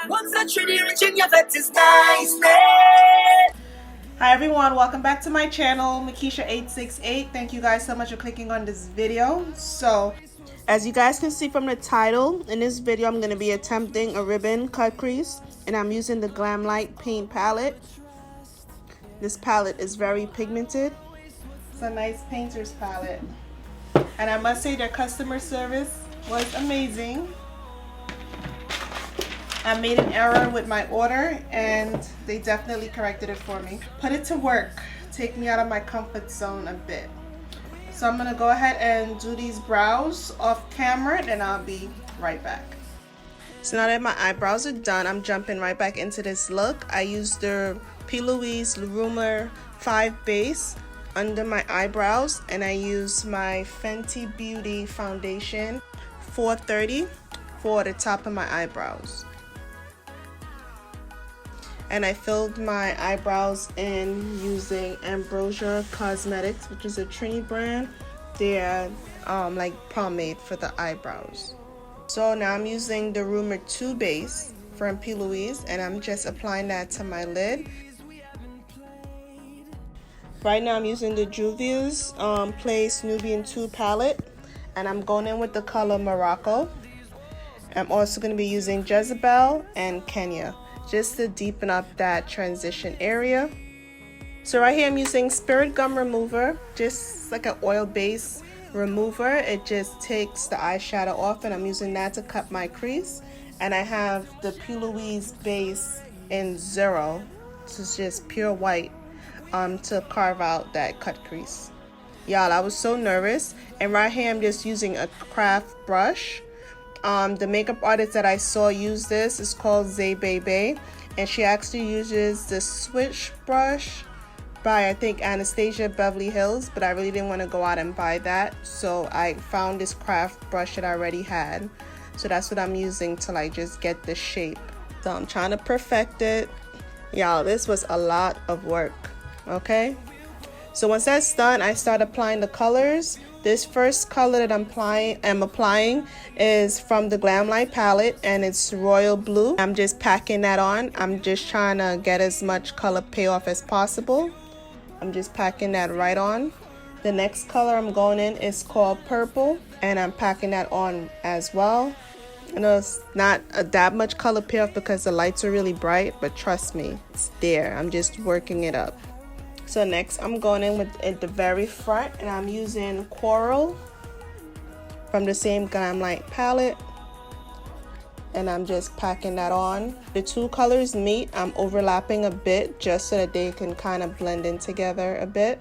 Hi everyone, welcome back to my channel, Mickisha868. Thank you guys so much for clicking on this video. So, as you guys can see from the title, in this video I'm going to be attempting a ribbon cut crease, and I'm using the GlamLite paint palette. This palette is very pigmented. It's a nice painter's palette. And I must say their customer service was amazing. I made an error with my order and they definitely corrected it for me. Put it to work. Take me out of my comfort zone a bit. So I'm going to go ahead and do these brows off camera and I'll be right back. So now that my eyebrows are done, I'm jumping right back into this look. I used the P. Louise Rumor 5 base under my eyebrows, and I used my Fenty Beauty foundation 430 for the top of my eyebrows. And I filled my eyebrows in using Ambrosia Cosmetics, which is a Trini brand. They're like pomade for the eyebrows. So now I'm using the Rumor 2 base from P. Louise, and I'm just applying that to my lid. Right now I'm using the Juvia's Place Nubian 2 palette, and I'm going in with the color Morocco. I'm also going to be using Jezebel and Kenya, just to deepen up that transition area. So right here I'm using Spirit Gum Remover, just like an oil base remover. It just takes the eyeshadow off, and I'm using that to cut my crease. And I have the P. Louise base in 0, this is just pure white, to carve out that cut crease. Y'all, I was so nervous. And right here I'm just using a craft brush. The makeup artist that I saw use this is called Zaybabay, and she actually uses the Switch brush by I think Anastasia Beverly Hills, but I really didn't want to go out and buy that, so I found this craft brush that I already had. So that's what I'm using to like just get the shape. So I'm trying to perfect it. Y'all, this was a lot of work. Okay, so once that's done, I start applying the colors. This first color that I'm applying is from the GlamLite palette, and it's royal blue. I'm just packing that on. I'm just trying to get as much color payoff as possible. I'm just packing that right on. The next color I'm going in is called purple, and I'm packing that on as well. I know it's not that much color payoff because the lights are really bright, but trust me, it's there. I'm just working it up. So next I'm going in with at the very front, and I'm using Coral from the same GlamLite palette, and I'm just packing that on. The two colors meet, I'm overlapping a bit just so that they can kind of blend in together a bit.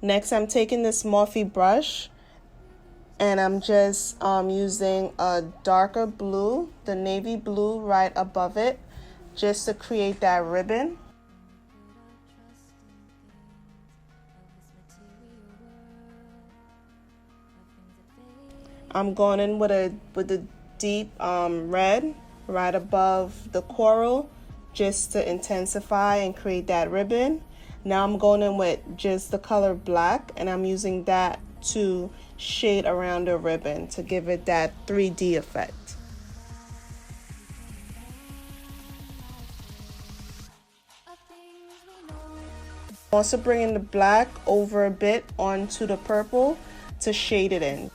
Next I'm taking this Morphe brush, and I'm just using a darker blue, the navy blue right above it, just to create that ribbon. I'm going in with a deep red right above the coral, just to intensify and create that ribbon. Now I'm going in with just the color black, and I'm using that to shade around the ribbon to give it that 3D effect. Also bringing the black over a bit onto the purple to shade it in.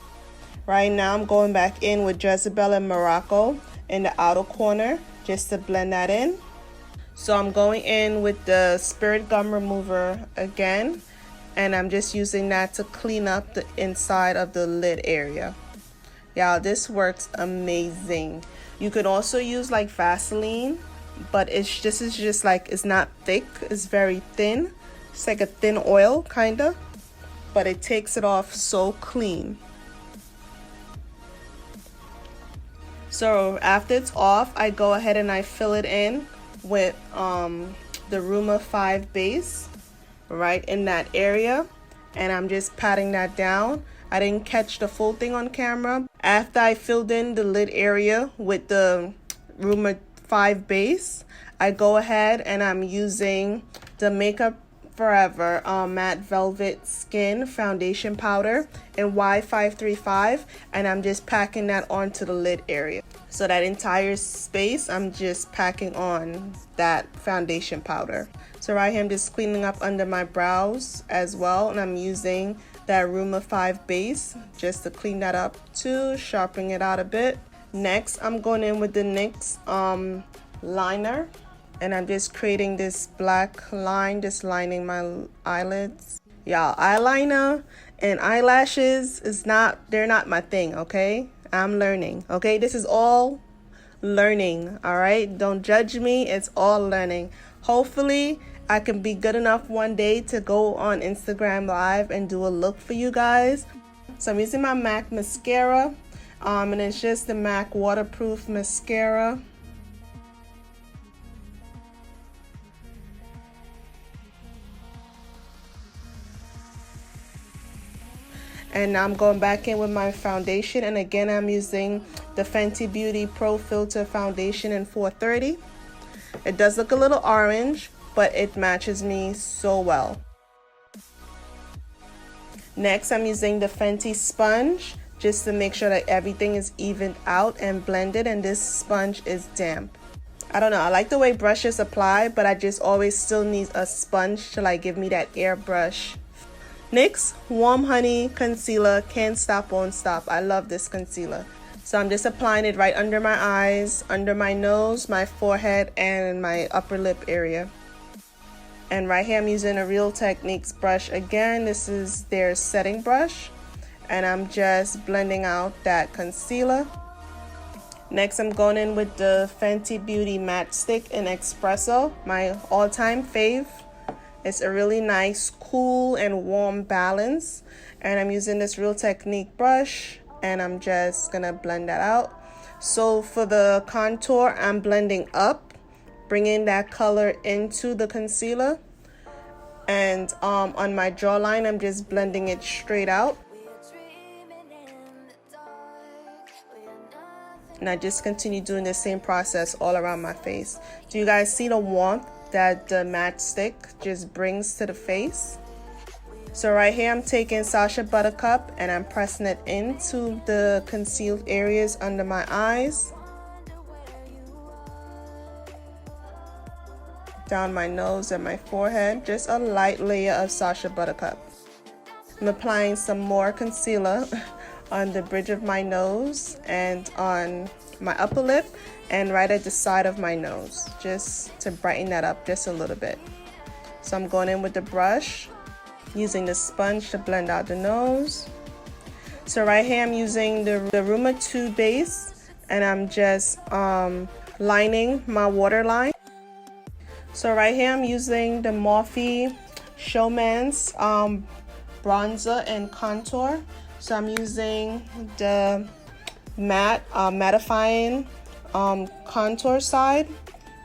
Right now I'm going back in with Jezebel and Morocco in the outer corner just to blend that in. So I'm going in with the Spirit Gum Remover again, and I'm just using that to clean up the inside of the lid area. Y'all, this works amazing. You could also use like Vaseline, but this is just like, it's not thick, it's very thin. It's like a thin oil kinda, but it takes it off so clean. So after it's off, I go ahead and I fill it in with the Rumor 5 base right in that area, and I'm just patting that down. I didn't catch the full thing on camera. After I filled in the lid area with the Rumor 5 base, I go ahead and I'm using the Makeup Forever Matte Velvet Skin Foundation Powder in Y535, and I'm just packing that onto the lid area. So that entire space, I'm just packing on that foundation powder. So right here, I'm just cleaning up under my brows as well, and I'm using that Room 5 base just to clean that up too, sharpening it out a bit. Next, I'm going in with the NYX liner, and I'm just creating this black line, just lining my eyelids. Y'all, eyeliner and eyelashes they're not my thing, okay? I'm learning, okay? This is all learning, all right? Don't judge me, it's all learning. Hopefully, I can be good enough one day to go on Instagram Live and do a look for you guys. So I'm using my MAC mascara, and it's just the MAC waterproof mascara. And now I'm going back in with my foundation, and again I'm using the Fenty Beauty Pro Filter foundation in 430. It does look a little orange, but it matches me so well. Next, I'm using the Fenty sponge just to make sure that everything is evened out and blended, and this sponge is damp. I don't know, I like the way brushes apply, but I just always still need a sponge to like give me that airbrush. NYX Warm Honey Concealer, Can't Stop Won't Stop. I love this concealer. So I'm just applying it right under my eyes, under my nose, my forehead, and my upper lip area. And right here I'm using a Real Techniques brush again. This is their setting brush, and I'm just blending out that concealer. Next, I'm going in with the Fenty Beauty Matte Stick in Espresso, my all-time fave. It's a really nice, cool, and warm balance. And I'm using this Real Technique brush, and I'm just gonna blend that out. So for the contour, I'm blending up, bringing that color into the concealer. And on my jawline, I'm just blending it straight out. And I just continue doing the same process all around my face. Do you guys see the warmth that the matte stick just brings to the face? So right here I'm taking Sacha Buttercup and I'm pressing it into the concealed areas under my eyes, down my nose and my forehead, just a light layer of Sacha Buttercup. I'm applying some more concealer on the bridge of my nose and on my upper lip and right at the side of my nose, just to brighten that up just a little bit. So I'm going in with the brush, using the sponge to blend out the nose. So right here I'm using the Room 2 base, and I'm just lining my waterline. So right here I'm using the Morphe Showmance bronzer and contour. So I'm using the matte mattifying contour side.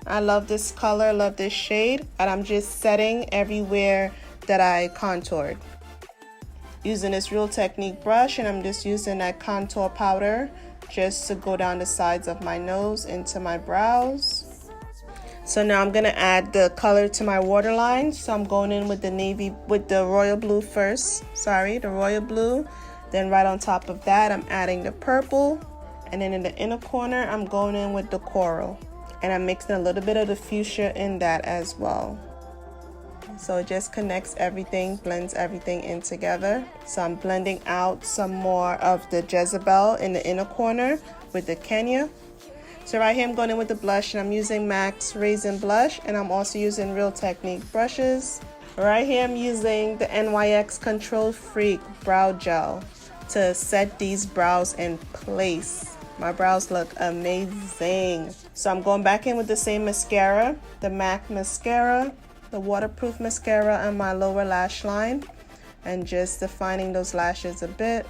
I love this color, love this shade, and I'm just setting everywhere that I contoured. Using this Real Technique brush, and I'm just using that contour powder just to go down the sides of my nose into my brows. So now I'm gonna add the color to my waterline. So I'm going in with the royal blue first. Sorry, the royal blue. Then right on top of that, I'm adding the purple. And then in the inner corner, I'm going in with the coral. And I'm mixing a little bit of the fuchsia in that as well. So it just connects everything, blends everything in together. So I'm blending out some more of the Jezebel in the inner corner with the Kenya. So right here I'm going in with the blush, and I'm using MAC's Raisin Blush, and I'm also using Real Technique brushes. Right here I'm using the NYX Control Freak Brow Gel to set these brows in place. My brows look amazing. So I'm going back in with the same mascara, the MAC mascara, the waterproof mascara on my lower lash line, and just defining those lashes a bit.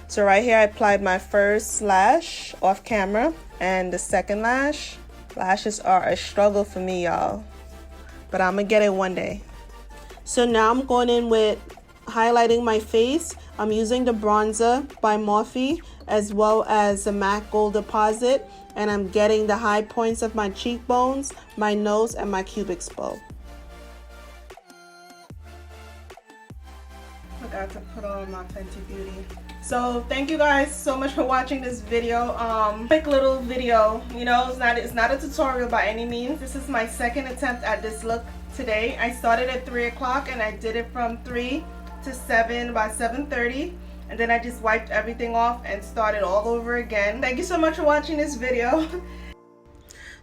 So right here I applied my first lash off camera, and the second lash. Lashes are a struggle for me, y'all, but I'm gonna get it one day. So now I'm going in with highlighting my face. I'm using the bronzer by Morphe as well as the MAC Gold Deposit, and I'm getting the high points of my cheekbones, my nose, and my cupid's bow. Forgot to put on from my Fenty Beauty. So thank you guys so much for watching this video. Quick little video. You know, it's not a tutorial by any means. This is my second attempt at this look today. I started at 3 o'clock and I did it from 3 to 7 by 7:30. And then I just wiped everything off and started all over again. Thank you so much for watching this video.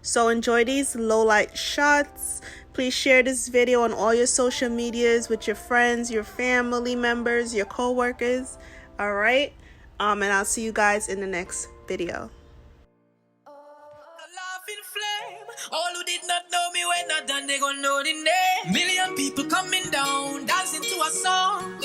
So enjoy these low light shots. Please share this video on all your social medias with your friends, your family members, your co-workers. All right. And I'll see you guys in the next video. All who did not know me when I done, they gon' know the name. Million people coming down, dancing to a song.